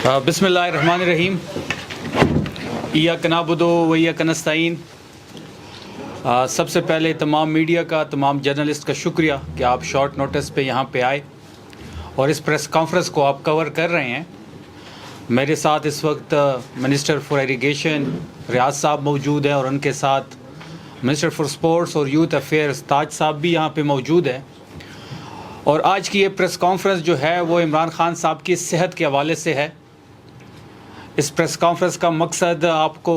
بسم اللہ الرحمن الرحیم ایاک نعبد و ایاک نستعین۔ سب سے پہلے تمام میڈیا کا، تمام جرنلسٹ کا شکریہ کہ آپ شارٹ نوٹس پہ یہاں پہ آئے اور اس پریس کانفرنس کو آپ کور کر رہے ہیں۔ میرے ساتھ اس وقت منسٹر فار ایریگیشن ریاض صاحب موجود ہیں اور ان کے ساتھ منسٹر فار سپورٹس اور یوتھ افیئرز تاج صاحب بھی یہاں پہ موجود ہیں۔ اور آج کی یہ پریس کانفرنس جو ہے وہ عمران خان صاحب کی صحت کے حوالے سے ہے۔ اس پریس کانفرنس کا مقصد آپ کو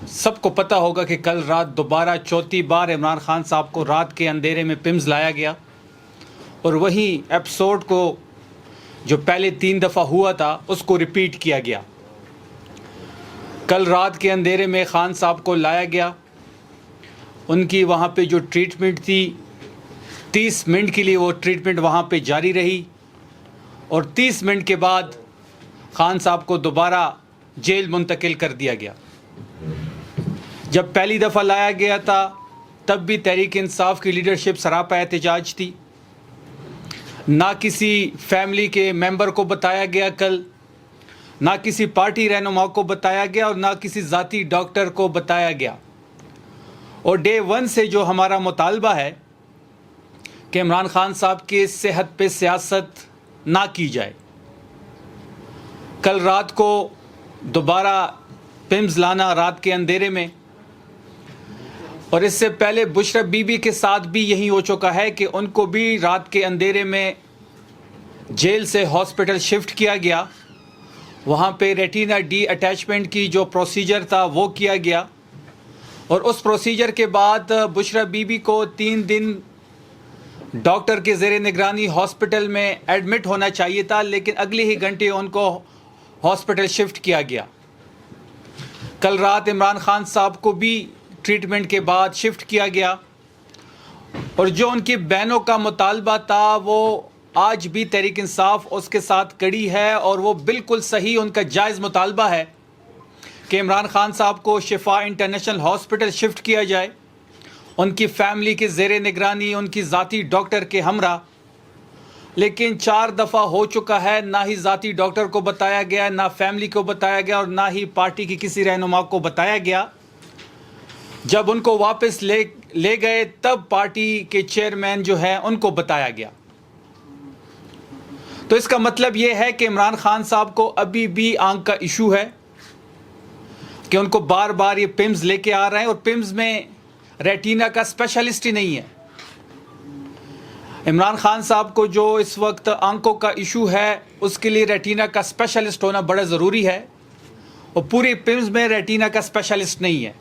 سب کو پتہ ہوگا کہ کل رات دوبارہ چوتھی بار عمران خان صاحب کو رات کے اندھیرے میں پمز لایا گیا اور وہی ایپیسوڈ کو جو پہلے 3 دفعہ ہوا تھا اس کو ریپیٹ کیا گیا۔ کل رات کے اندھیرے میں خان صاحب کو لایا گیا، ان کی وہاں پہ جو ٹریٹمنٹ تھی 30 منٹ کے لیے وہ ٹریٹمنٹ وہاں پہ جاری رہی اور 30 منٹ کے بعد خان صاحب کو دوبارہ جیل منتقل کر دیا گیا۔ جب پہلی دفعہ لایا گیا تھا تب بھی تحریک انصاف کی لیڈرشپ سراپا احتجاج تھی، نہ کسی فیملی کے ممبر کو بتایا گیا کل، نہ کسی پارٹی رہنما کو بتایا گیا اور نہ کسی ذاتی ڈاکٹر کو بتایا گیا۔ اور ڈے 1 سے جو ہمارا مطالبہ ہے کہ عمران خان صاحب کی صحت پہ سیاست نہ کی جائے۔ کل رات کو دوبارہ پمز لانا رات کے اندھیرے میں، اور اس سے پہلے بشرا بی بی کے ساتھ بھی یہی ہو چکا ہے کہ ان کو بھی رات کے اندھیرے میں جیل سے ہاسپٹل شفٹ کیا گیا، وہاں پہ ریٹینا ڈی اٹیچمنٹ کی جو پروسیجر تھا وہ کیا گیا، اور اس پروسیجر کے بعد بشرا بی بی کو 3 دن ڈاکٹر کے زیر نگرانی ہاسپٹل میں ایڈمٹ ہونا چاہیے تھا، لیکن اگلے ہی گھنٹے ان کو ہاسپٹل شفٹ کیا گیا۔ کل رات عمران خان صاحب کو بھی ٹریٹمنٹ کے بعد شفٹ کیا گیا، اور جو ان کی بہنوں کا مطالبہ تھا وہ آج بھی تحریک انصاف اس کے ساتھ کڑی ہے، اور وہ بالکل صحیح ان کا جائز مطالبہ ہے کہ عمران خان صاحب کو شفا انٹرنیشنل ہاسپٹل شفٹ کیا جائے، ان کی فیملی کے زیر نگرانی، ان کی ذاتی ڈاکٹر کے ہمراہ۔ لیکن 4 دفعہ ہو چکا ہے، نہ ہی ذاتی ڈاکٹر کو بتایا گیا، نہ فیملی کو بتایا گیا، اور نہ ہی پارٹی کی کسی رہنما کو بتایا گیا۔ جب ان کو واپس لے گئے تب پارٹی کے چیئرمین جو ہے ان کو بتایا گیا۔ تو اس کا مطلب یہ ہے کہ عمران خان صاحب کو ابھی بھی آنکھ کا ایشو ہے کہ ان کو بار بار یہ پمز لے کے آ رہے ہیں، اور پمز میں ریٹینا کا اسپیشلسٹ ہی نہیں ہے۔ عمران خان صاحب کو جو اس وقت آنکھوں کا ایشو ہے اس کے لیے ریٹینا کا اسپیشلسٹ ہونا بڑا ضروری ہے، اور پوری پمز میں ریٹینا کا اسپیشلسٹ نہیں ہے۔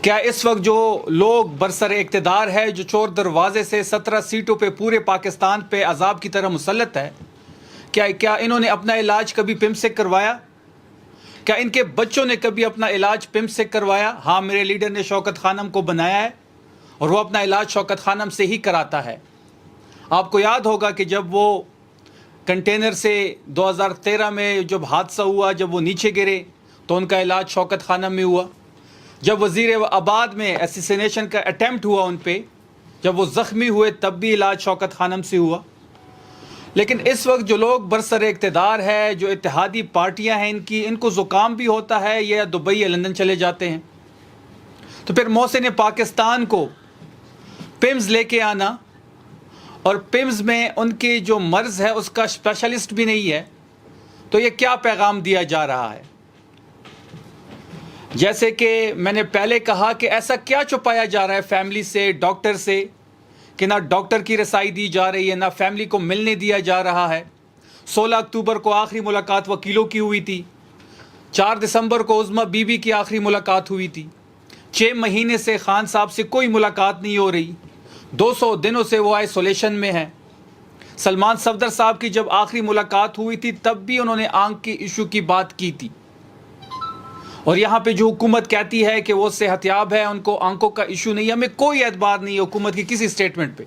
کیا اس وقت جو لوگ برسر اقتدار ہے، جو چور دروازے سے 17 سیٹوں پہ پورے پاکستان پہ عذاب کی طرح مسلط ہے، کیا انہوں نے اپنا علاج کبھی پمز سے کروایا؟ کیا ان کے بچوں نے کبھی اپنا علاج پمز سے کروایا؟ ہاں، میرے لیڈر نے شوکت خانم کو بنایا ہے اور وہ اپنا علاج شوکت خانم سے ہی کراتا ہے۔ آپ کو یاد ہوگا کہ جب وہ کنٹینر سے 2013 میں جب حادثہ ہوا، جب وہ نیچے گرے تو ان کا علاج شوکت خانم میں ہوا۔ جب وزیر آباد میں اسیسینیشن کا اٹیمپٹ ہوا ان پہ، جب وہ زخمی ہوئے تب بھی علاج شوکت خانم سے ہوا۔ لیکن اس وقت جو لوگ برسر اقتدار ہے، جو اتحادی پارٹیاں ہیں، ان کو زکام بھی ہوتا ہے، یا دبئی یا لندن چلے جاتے ہیں۔ تو پھر محسن پاکستان کو پمز لے کے آنا، اور پمز میں ان کی جو مرض ہے اس کا اسپیشلسٹ بھی نہیں ہے، تو یہ کیا پیغام دیا جا رہا ہے؟ جیسے کہ میں نے پہلے کہا کہ ایسا کیا چھپایا جا رہا ہے فیملی سے، ڈاکٹر سے، کہ نہ ڈاکٹر کی رسائی دی جا رہی ہے، نہ فیملی کو ملنے دیا جا رہا ہے۔ 16 اکتوبر کو آخری ملاقات وکیلوں کی ہوئی تھی، 4 دسمبر کو عظمیٰ بی بی کی آخری ملاقات ہوئی تھی، 6 مہینے سے خان صاحب سے کوئی ملاقات نہیں ہو رہی، 200 دنوں سے وہ آئسولیشن میں ہیں۔ سلمان صفدر صاحب کی جب آخری ملاقات ہوئی تھی تب بھی انہوں نے آنکھ کے ایشو کی بات کی تھی، اور یہاں پہ جو حکومت کہتی ہے کہ وہ صحت یاب ہے، ان کو آنکھوں کا ایشو نہیں ہے، ہمیں کوئی اعتبار نہیں ہے حکومت کی کسی سٹیٹمنٹ پہ۔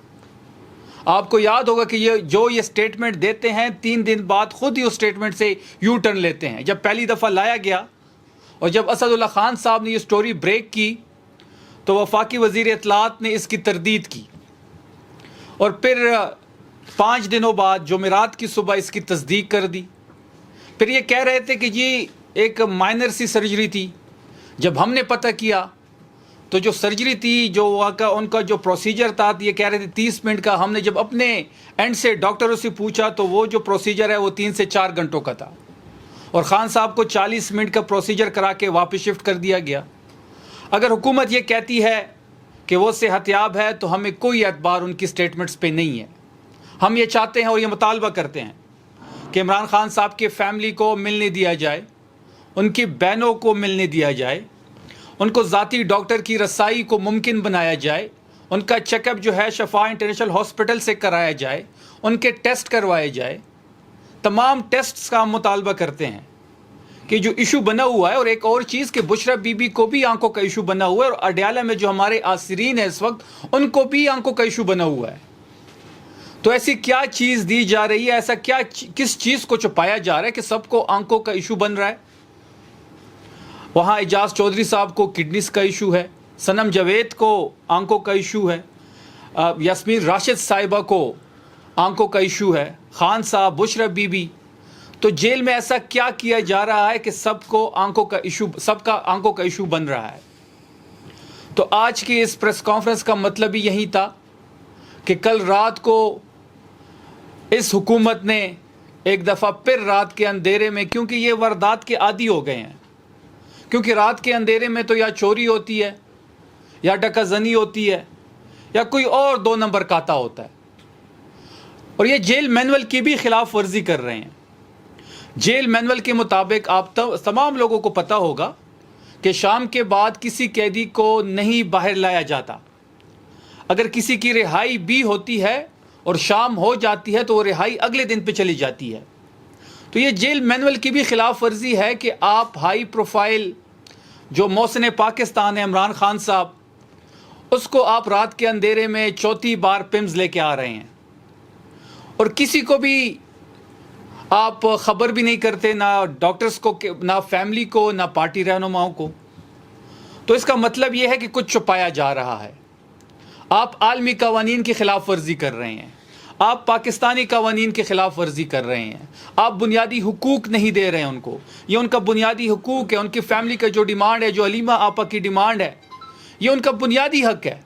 آپ کو یاد ہوگا کہ یہ سٹیٹمنٹ دیتے ہیں 3 دن بعد خود ہی اس سٹیٹمنٹ سے یو ٹرن لیتے ہیں۔ جب پہلی دفعہ لایا گیا اور جب اسد اللہ خان صاحب نے یہ سٹوری بریک کی تو وفاقی وزیر اطلاعات نے اس کی تردید کی، اور پھر 5 دنوں بعد جمعرات کی صبح اس کی تصدیق کر دی۔ پھر یہ کہہ رہے تھے کہ جی ایک مائنر سی سرجری تھی. جب ہم نے پتہ کیا تو جو سرجری تھی, جو ان کا جو پروسیجر تھا, یہ کہہ رہے تھے 30 منٹ کا. ہم نے جب اپنے اینڈ سے ڈاکٹروں سے پوچھا تو وہ جو پروسیجر ہے وہ 3 سے 4 گھنٹوں کا تھا, اور خان صاحب کو 40 منٹ کا پروسیجر کرا کے واپس شفٹ کر دیا گیا. اگر حکومت یہ کہتی ہے کہ وہ صحت یاب ہے تو ہمیں کوئی اعتبار ان کی سٹیٹمنٹس پہ نہیں ہے. ہم یہ چاہتے ہیں اور یہ مطالبہ کرتے ہیں کہ عمران خان صاحب کے فیملی کو ملنے دیا جائے, ان کی بہنوں کو ملنے دیا جائے, ان کو ذاتی ڈاکٹر کی رسائی کو ممکن بنایا جائے, ان کا چیک اپ جو ہے شفا انٹرنیشنل ہاسپٹل سے کرایا جائے, ان کے ٹیسٹ کروائے جائے. تمام ٹیسٹس کا ہم مطالبہ کرتے ہیں کہ جو ایشو بنا ہوا ہے. اور ایک اور چیز کہ بشرا بی بی کو بھی آنکھوں کا ایشو بنا ہوا ہے, اور اڈیالہ میں جو ہمارے آسرین ہیں اس وقت ان کو بھی آنکھوں کا ایشو بنا ہوا ہے. تو ایسی کیا چیز دی جا رہی ہے, ایسا کیا کس چیز کو چھپایا جا رہا ہے کہ سب کو آنکھوں کا ایشو بن رہا ہے؟ وہاں اعجاز چودھری صاحب کو کڈنیز کا ایشو ہے, صنم جاوید کو آنکھوں کا ایشو ہے, یاسمین راشد صاحبہ کو آنکھوں کا ایشو ہے, خان صاحب, بشرا بی بی. تو جیل میں ایسا کیا کیا جا رہا ہے کہ سب کو آنکھوں کا ایشو, سب کا آنکھوں کا ایشو بن رہا ہے؟ تو آج کی اس پریس کانفرنس کا مطلب ہی یہی تھا کہ کل رات کو اس حکومت نے ایک دفعہ پھر رات کے اندھیرے میں, کیونکہ یہ واردات کے عادی ہو گئے ہیں, کیونکہ رات کے اندھیرے میں تو یا چوری ہوتی ہے یا ڈکا زنی ہوتی ہے یا کوئی اور 2 نمبر کاتا ہوتا ہے, اور یہ جیل مینول کی بھی خلاف ورزی کر رہے ہیں. جیل مینول کے مطابق آپ تمام لوگوں کو پتہ ہوگا کہ شام کے بعد کسی قیدی کو نہیں باہر لایا جاتا. اگر کسی کی رہائی بھی ہوتی ہے اور شام ہو جاتی ہے تو وہ رہائی اگلے دن پہ چلی جاتی ہے. تو یہ جیل مینول کی بھی خلاف ورزی ہے کہ آپ ہائی پروفائل جو محسن پاکستان ہے عمران خان صاحب, اس کو آپ رات کے اندھیرے میں چوتھی بار پمز لے کے آ رہے ہیں, اور کسی کو بھی آپ خبر بھی نہیں کرتے, نہ ڈاکٹرز کو, نہ فیملی کو, نہ پارٹی رہنماؤں کو. تو اس کا مطلب یہ ہے کہ کچھ چھپایا جا رہا ہے. آپ عالمی قوانین کی خلاف ورزی کر رہے ہیں, آپ پاکستانی قوانین کی خلاف ورزی کر رہے ہیں, آپ بنیادی حقوق نہیں دے رہے ہیں ان کو. یہ ان کا بنیادی حقوق ہے, ان کی فیملی کا جو ڈیمانڈ ہے, جو علیمہ آپا کی ڈیمانڈ ہے, یہ ان کا بنیادی حق ہے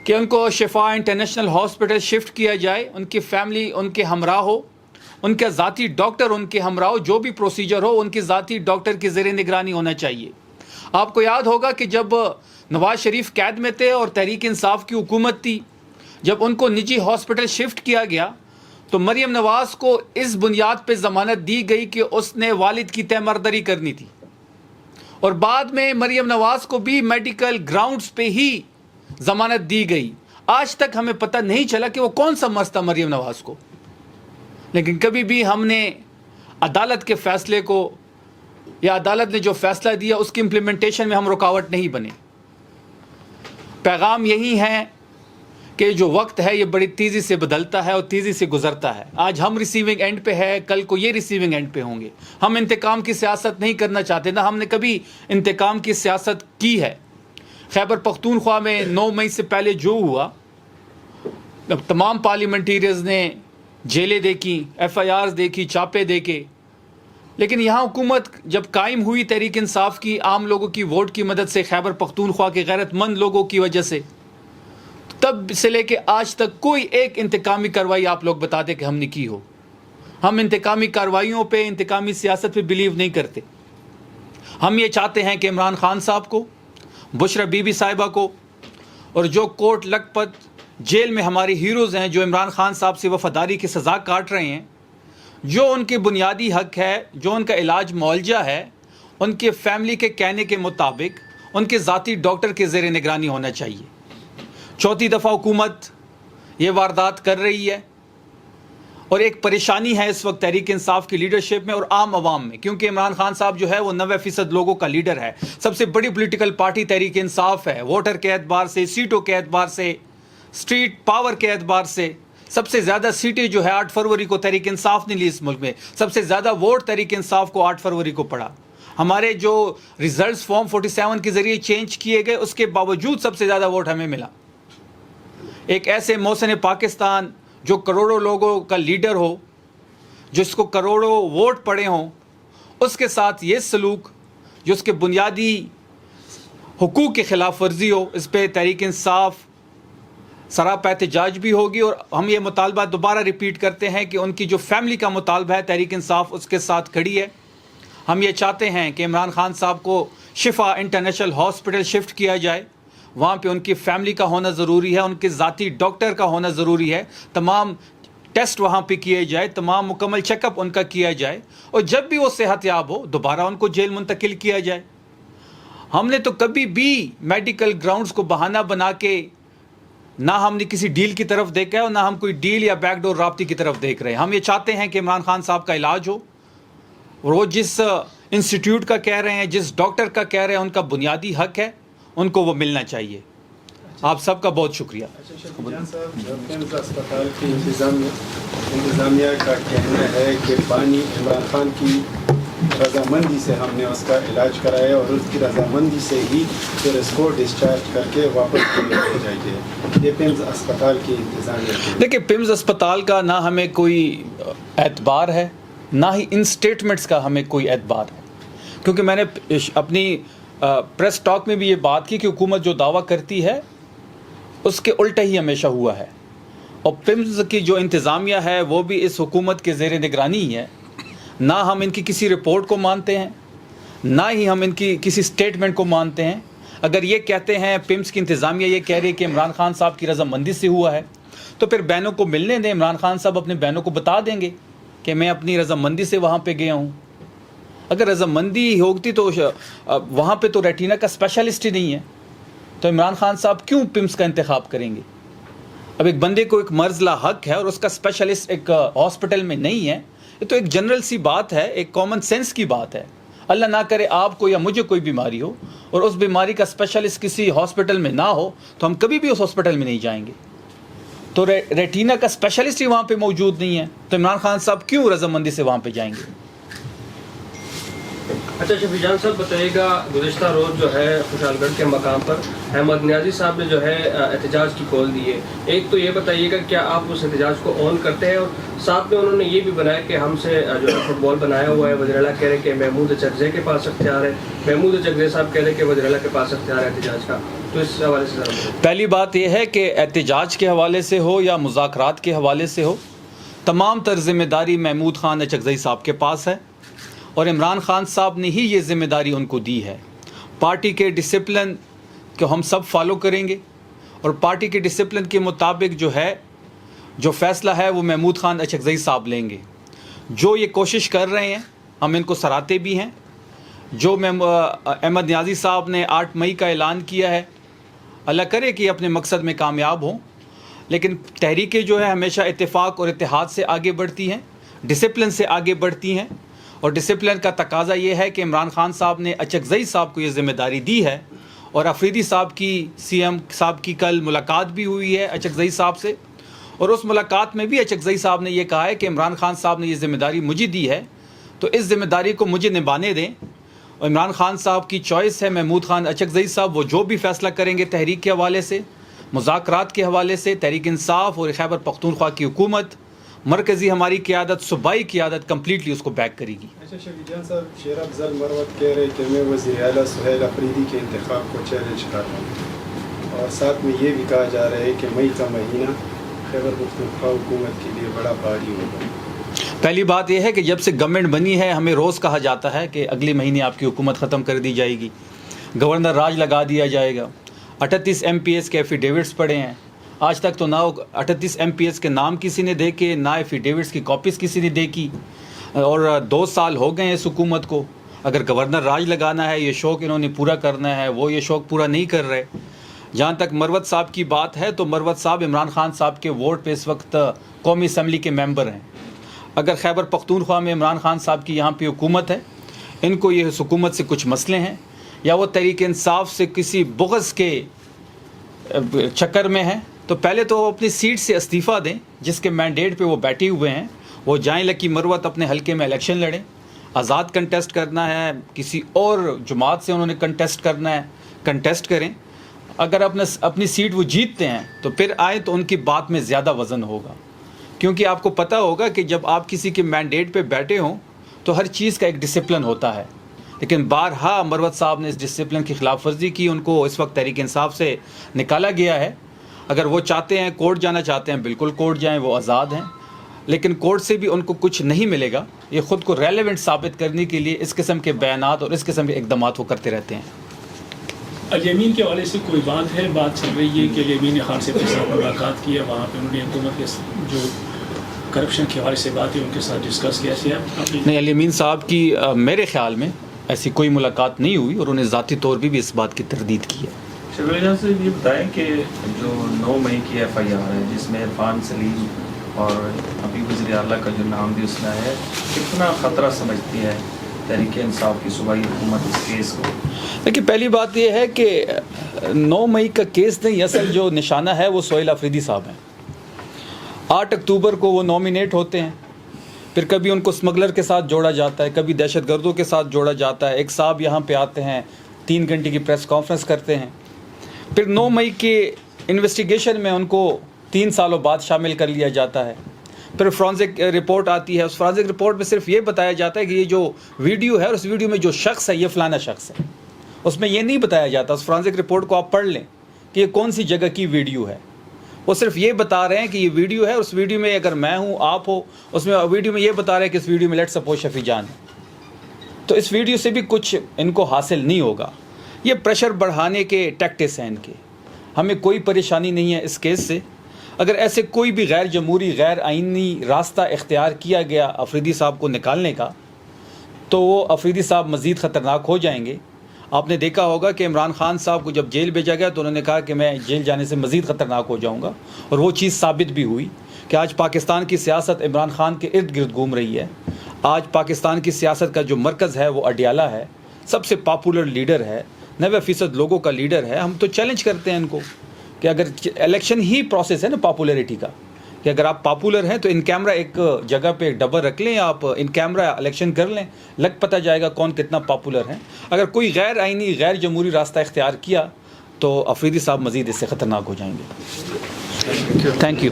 کہ ان کو شفا انٹرنیشنل ہاسپٹل شفٹ کیا جائے, ان کی فیملی ان کے ہمراہ ہو, ان کا ذاتی ڈاکٹر ان کے ہمراہ ہو, جو بھی پروسیجر ہو ان کی ذاتی ڈاکٹر کی زیر نگرانی ہونا چاہیے. آپ کو یاد ہوگا کہ جب نواز شریف قید میں تھے اور تحریک انصاف کی حکومت تھی, جب ان کو نجی ہاسپٹل شفٹ کیا گیا تو مریم نواز کو اس بنیاد پہ ضمانت دی گئی کہ اس نے والد کی تیمارداری کرنی تھی, اور بعد میں مریم نواز کو بھی میڈیکل گراؤنڈز پہ ہی ضمانت دی گئی. آج تک ہمیں پتہ نہیں چلا کہ وہ کون سا مرض تھا مریم نواز کو, لیکن کبھی بھی ہم نے عدالت کے فیصلے کو یا عدالت نے جو فیصلہ دیا اس کی امپلیمنٹیشن میں ہم رکاوٹ نہیں بنے. پیغام یہی ہے کہ جو وقت ہے یہ بڑی تیزی سے بدلتا ہے اور تیزی سے گزرتا ہے. آج ہم ریسیونگ اینڈ پہ ہے, کل کو یہ ریسیونگ اینڈ پہ ہوں گے. ہم انتقام کی سیاست نہیں کرنا چاہتے, نہ ہم نے کبھی انتقام کی سیاست کی ہے. خیبر پختونخوا میں 9 مئی سے پہلے جو ہوا, تمام پارلیمنٹیریز نے جیلیں دیکھی, ایف آئی آرز دیکھی, چاپے دیکھے, لیکن یہاں حکومت جب قائم ہوئی تحریک انصاف کی, عام لوگوں کی ووٹ کی مدد سے, خیبر پختونخوا کے غیرت مند لوگوں کی وجہ سے, تب سے لے کے آج تک کوئی ایک انتقامی کارروائی آپ لوگ بتا دیں کہ ہم نے کی ہو. ہم انتقامی کارروائیوں پہ, انتقامی سیاست پہ بلیو نہیں کرتے. ہم یہ چاہتے ہیں کہ عمران خان صاحب کو, بشرا بی بی صاحبہ کو, اور جو کوٹ لکھپت جیل میں ہمارے ہیروز ہیں جو عمران خان صاحب سے وفاداری کی سزا کاٹ رہے ہیں, جو ان کے بنیادی حق ہے, جو ان کا علاج معالجہ ہے, ان کے فیملی کے کہنے کے مطابق ان کے ذاتی ڈاکٹر کے زیر نگرانی ہونا چاہیے. چوتھی دفعہ حکومت یہ واردات کر رہی ہے, اور ایک پریشانی ہے اس وقت تحریک انصاف کی لیڈرشپ میں اور عام عوام میں, کیونکہ عمران خان صاحب جو ہے وہ 90% لوگوں کا لیڈر ہے. سب سے بڑی پولیٹیکل پارٹی تحریک انصاف ہے, ووٹر کے اعتبار سے, سیٹوں کے اعتبار سے, اسٹریٹ پاور کے اعتبار سے. سب سے زیادہ سیٹیں جو ہے 8 فروری کو تحریک انصاف نے لی اس ملک میں, سب سے زیادہ ووٹ تحریک انصاف کو 8 فروری کو پڑا. ہمارے جو ریزلٹس فارم 47 کے ذریعے چینج کیے گئے اس کے باوجود سب سے زیادہ ووٹ ہمیں ملا. ایک ایسے محسن پاکستان جو کروڑوں لوگوں کا لیڈر ہو, جس کو کروڑوں ووٹ پڑے ہوں اس کے ساتھ یہ سلوک جو اس کے بنیادی حقوق کی خلاف ورزی ہو، اس پہ تحریک انصاف سراپا احتجاج بھی ہوگی. اور ہم یہ مطالبہ دوبارہ ریپیٹ کرتے ہیں کہ ان کی جو فیملی کا مطالبہ ہے تحریک انصاف اس کے ساتھ کھڑی ہے. ہم یہ چاہتے ہیں کہ عمران خان صاحب کو شفا انٹرنیشنل ہاسپٹل شفٹ کیا جائے. وہاں پہ ان کی فیملی کا ہونا ضروری ہے، ان کے ذاتی ڈاکٹر کا ہونا ضروری ہے، تمام ٹیسٹ وہاں پہ کیے جائے، تمام مکمل چیک اپ ان کا کیا جائے، اور جب بھی وہ صحت یاب ہو دوبارہ ان کو جیل منتقل کیا جائے. ہم نے تو کبھی بھی میڈیکل گراؤنڈز کو بہانہ بنا کے نہ ہم نے کسی ڈیل کی طرف دیکھا ہے اور نہ ہم کوئی ڈیل یا بیک ڈور رابطے کی طرف دیکھ رہے ہیں. ہم یہ چاہتے ہیں کہ عمران خان صاحب کا علاج ہو، اور وہ جس انسٹیٹیوٹ کا کہہ رہے ہیں، جس ڈاکٹر کا کہہ رہے ہیں، ان کا بنیادی حق ہے، ان کو وہ ملنا چاہیے. آپ سب کا بہت شکریہ. اسپتال کی انتظامیہ کا کہنا ہے کہ بانی عمران خان کی رضامندی سے ہم نے اس کا علاج کرایا اور اس کی رضامندی سے ہی پھر اس کو ڈسچارج کر کے واپس بھیجا گیا. یہ پیمز اسپتال کی انتظامیہ. دیکھیں، پیمز اسپتال کا نہ ہمیں کوئی اعتبار ہے، نہ ہی ان سٹیٹمنٹس کا ہمیں کوئی اعتبار ہے، کیونکہ میں نے اپنی پریس ٹاک میں بھی یہ بات کی کہ حکومت جو دعویٰ کرتی ہے اس کے الٹا ہی ہمیشہ ہوا ہے. اور پیمز کی جو انتظامیہ ہے وہ بھی اس حکومت کے زیر نگرانی ہی ہے. نہ ہم ان کی کسی رپورٹ کو مانتے ہیں، نہ ہی ہم ان کی کسی سٹیٹمنٹ کو مانتے ہیں. اگر یہ کہتے ہیں پیمز کی انتظامیہ یہ کہہ رہی ہے کہ عمران خان صاحب کی رضامندی سے ہوا ہے، تو پھر بہنوں کو ملنے دیں. عمران خان صاحب اپنے بہنوں کو بتا دیں گے کہ میں اپنی رضامندی سے وہاں پہ گیا ہوں. اگر رضامندی ہوتی تو وہاں پہ تو ریٹینا کا اسپیشلسٹ ہی نہیں ہے، تو عمران خان صاحب کیوں پیمز کا انتخاب کریں گے؟ اب ایک بندے کو ایک مرض لاحق ہے اور اس کا اسپیشلسٹ ایک ہاسپٹل میں نہیں ہے، یہ تو ایک جنرل سی بات ہے، ایک کامن سینس کی بات ہے. اللہ نہ کرے آپ کو یا مجھے کوئی بیماری ہو اور اس بیماری کا اسپیشلسٹ کسی ہاسپٹل میں نہ ہو تو ہم کبھی بھی اس ہاسپٹل میں نہیں جائیں گے. تو ریٹینا کا اسپیشلسٹ ہی وہاں پہ موجود نہیں ہے، تو عمران خان صاحب کیوں رضامندی سے وہاں پہ جائیں گے؟ اچھا شفیع جان صاحب بتائیے گا، گزشتہ روز جو ہے خوشحال گڑھ کے مقام پر احمد نیازی صاحب نے جو ہے احتجاج کی کال دی ہے. ایک تو یہ بتائیے گا کیا آپ اس احتجاج کو آن کرتے ہیں، اور ساتھ میں انہوں نے یہ بھی بنایا کہ ہم سے جو ہے فٹ بال بنایا ہوا ہے. وزیر اعلیٰ کہہ رہے کہ محمود اچکزئی کے پاس اختیار ہے، محمود اچکزئی صاحب کہہ رہے کہ وزیر اعلیٰ کے پاس اختیار ہے احتجاج کا. تو اس حوالے سے ذرا پہلی بات یہ ہے کہ احتجاج کے حوالے سے ہو یا مذاکرات کے حوالے سے ہو، تمام تر ذمہ داری محمود خان اچکزئی صاحب کے پاس ہے، اور عمران خان صاحب نے ہی یہ ذمہ داری ان کو دی ہے. پارٹی کے ڈسپلن کو ہم سب فالو کریں گے، اور پارٹی کے ڈسپلن کے مطابق جو فیصلہ ہے وہ محمود خان اچکزئی صاحب لیں گے. جو یہ کوشش کر رہے ہیں ہم ان کو سراہتے بھی ہیں. جو احمد نیازی صاحب نے 8 مئی کا اعلان کیا ہے، اللہ کرے کہ اپنے مقصد میں کامیاب ہوں، لیکن تحریکیں جو ہے ہمیشہ اتفاق اور اتحاد سے آگے بڑھتی ہیں، ڈسپلن سے آگے بڑھتی ہیں. اور ڈسپلن کا تقاضا یہ ہے کہ عمران خان صاحب نے اچکزئی صاحب کو یہ ذمہ داری دی ہے، اور افریدی صاحب کی سی ایم صاحب کی کل ملاقات بھی ہوئی ہے اچکزئی صاحب سے، اور اس ملاقات میں بھی اچکزئی صاحب نے یہ کہا ہے کہ عمران خان صاحب نے یہ ذمہ داری مجھے دی ہے، تو اس ذمہ داری کو مجھے نبھانے دیں. اور عمران خان صاحب کی چوائس ہے، محمود خان اچکزئی صاحب وہ جو بھی فیصلہ کریں گے تحریک کے حوالے سے، مذاکرات کے حوالے سے، تحریک انصاف اور خیبر پختونخوا کی حکومت، مرکزی ہماری قیادت، صوبائی قیادت کمپلیٹلی اس کو بیک کرے گی. اچھا شفیع جان صاحب، شیر افضل مروت کہہ رہے کہ میں وزیر اعلیٰ سہیل افریدی کے انتخاب کو چیلنج کر رہا ہوں، اور ساتھ میں یہ بھی کہا جا رہا ہے کہ مئی کا مہینہ خیبر پختونخوا حکومت کے لیے بڑا بھاری ہوگا. پہلی بات یہ ہے کہ جب سے گورنمنٹ بنی ہے ہمیں روز کہا جاتا ہے کہ اگلے مہینے آپ کی حکومت ختم کر دی جائے گی، گورنر راج لگا دیا جائے گا. 38 MPs کے ایفیڈیوٹس پڑے ہیں، آج تک تو نہ 38 MPs کے نام کسی نے دیکھے، نہ ایفیڈیوٹس کی کاپیز کسی نے دیکھی، اور 2 سال ہو گئے ہیں اس حکومت کو. اگر گورنر راج لگانا ہے، یہ شوق انہوں نے پورا کرنا ہے، وہ یہ شوق پورا نہیں کر رہے. جہاں تک مروت صاحب کی بات ہے تو مروت صاحب عمران خان صاحب کے ووٹ پہ اس وقت قومی اسمبلی کے ممبر ہیں. اگر خیبر پختونخوا میں عمران خان صاحب کی یہاں پہ حکومت ہے، ان کو یہ حکومت سے کچھ مسئلے ہیں، یا وہ تحریک انصاف سے کسی بغض کے چکر میں ہیں، تو پہلے تو وہ اپنی سیٹ سے استعفیٰ دیں جس کے مینڈیٹ پہ وہ بیٹھے ہوئے ہیں. وہ جائیں لکی مروت اپنے حلقے میں الیکشن لڑیں، آزاد کنٹیسٹ کرنا ہے، کسی اور جماعت سے انہوں نے کنٹیسٹ کرنا ہے، کنٹیسٹ کریں. اگر اپنی سیٹ وہ جیتتے ہیں تو پھر آئیں تو ان کی بات میں زیادہ وزن ہوگا. کیونکہ آپ کو پتہ ہوگا کہ جب آپ کسی کے مینڈیٹ پہ بیٹھے ہوں تو ہر چیز کا ایک ڈسپلن ہوتا ہے، لیکن بارہا مروت صاحب نے اس ڈسپلن کی خلاف ورزی کی، ان کو اس وقت تحریک انصاف سے نکالا گیا ہے۔ اگر وہ چاہتے ہیں کورٹ جانا چاہتے ہیں بالکل کورٹ جائیں، وہ آزاد ہیں، لیکن کورٹ سے بھی ان کو کچھ نہیں ملے گا۔ یہ خود کو ریلیونٹ ثابت کرنے کے لیے اس قسم کے بیانات اور اس قسم کے اقدامات وہ کرتے رہتے ہیں۔ الیمین کے حوالے سے کوئی بات چل رہی ہے کہ الیمین خان سے ملاقات کی ہے، وہاں پہ انہوں نے حکومت کے جو کرپشن کے حوالے سے بات ہے ان کے ساتھ ڈسکس کیا ہے؟ نہیں، الیمین صاحب کی میرے خیال میں ایسی کوئی ملاقات نہیں ہوئی، اور انہیں ذاتی طور پہ بھی اس بات کی تردید کی ہے۔ شبیر جان سے یہ بتائیں کہ جو 9 مئی کی ایف آئی آر ہے جس میں عرفان سلیم اور ابھی وزیر اعلیٰ کا جو نام بھی اس میں ہے، کتنا خطرہ سمجھتی ہے تحریک انصاف کی صوبائی حکومت اس کیس کو؟ دیکھیے، پہلی بات یہ ہے کہ 9 مئی کا کیس نہیں، اصل جو نشانہ ہے وہ سہیل آفریدی صاحب ہیں۔ 8 اکتوبر کو وہ نامینیٹ ہوتے ہیں، پھر کبھی ان کو اسمگلر کے ساتھ جوڑا جاتا ہے، کبھی دہشت گردوں کے ساتھ جوڑا جاتا ہے۔ ایک صاحب یہاں پہ آتے ہیں، 3 گھنٹے کی پریس کانفرنس کرتے ہیں، پھر 9 مئی کے انویسٹیگیشن میں ان کو 3 سالوں بعد شامل کر لیا جاتا ہے۔ پھر فرانزک رپورٹ آتی ہے، اس فرانزک رپورٹ میں صرف یہ بتایا جاتا ہے کہ یہ جو ویڈیو ہے، اس ویڈیو میں جو شخص ہے یہ فلانا شخص ہے، اس میں یہ نہیں بتایا جاتا۔ اس فرانزک رپورٹ کو آپ پڑھ لیں کہ یہ کون سی جگہ کی ویڈیو ہے، وہ صرف یہ بتا رہے ہیں کہ یہ ویڈیو ہے، اس ویڈیو میں اگر میں ہوں، آپ ہو، اس میں ویڈیو میں یہ بتا رہے ہیں کہ اس ویڈیو میں لیٹ سپوز شفیع جان ہے، تو اس ویڈیو سے بھی کچھ ان کو حاصل نہیں ہوگا۔ یہ پریشر بڑھانے کے ٹیکٹس ہیں ان کے۔ ہمیں کوئی پریشانی نہیں ہے اس کیس سے۔ اگر ایسے کوئی بھی غیر جمہوری غیر آئینی راستہ اختیار کیا گیا آفریدی صاحب کو نکالنے کا، تو وہ آفریدی صاحب مزید خطرناک ہو جائیں گے۔ آپ نے دیکھا ہوگا کہ عمران خان صاحب کو جب جیل بھیجا گیا تو انہوں نے کہا کہ میں جیل جانے سے مزید خطرناک ہو جاؤں گا، اور وہ چیز ثابت بھی ہوئی کہ آج پاکستان کی سیاست عمران خان کے ارد گرد گھوم رہی ہے۔ آج پاکستان کی سیاست کا جو مرکز ہے وہ اڈیالہ ہے، سب سے پاپولر لیڈر ہے، 90% لوگوں کا لیڈر ہے۔ ہم تو چیلنج کرتے ہیں ان کو کہ اگر الیکشن ہی پروسیس ہے نا پاپولیرٹی کا، کہ اگر آپ پاپولر ہیں تو ان کیمرہ ایک جگہ پہ ایک ڈبر رکھ لیں، آپ ان کیمرہ الیکشن کر لیں، لگ پتہ جائے گا کون کتنا پاپولر ہے۔ اگر کوئی غیر آئینی غیر جمہوری راستہ اختیار کیا تو آفریدی صاحب مزید اس سے خطرناک ہو جائیں گے۔ Thank you.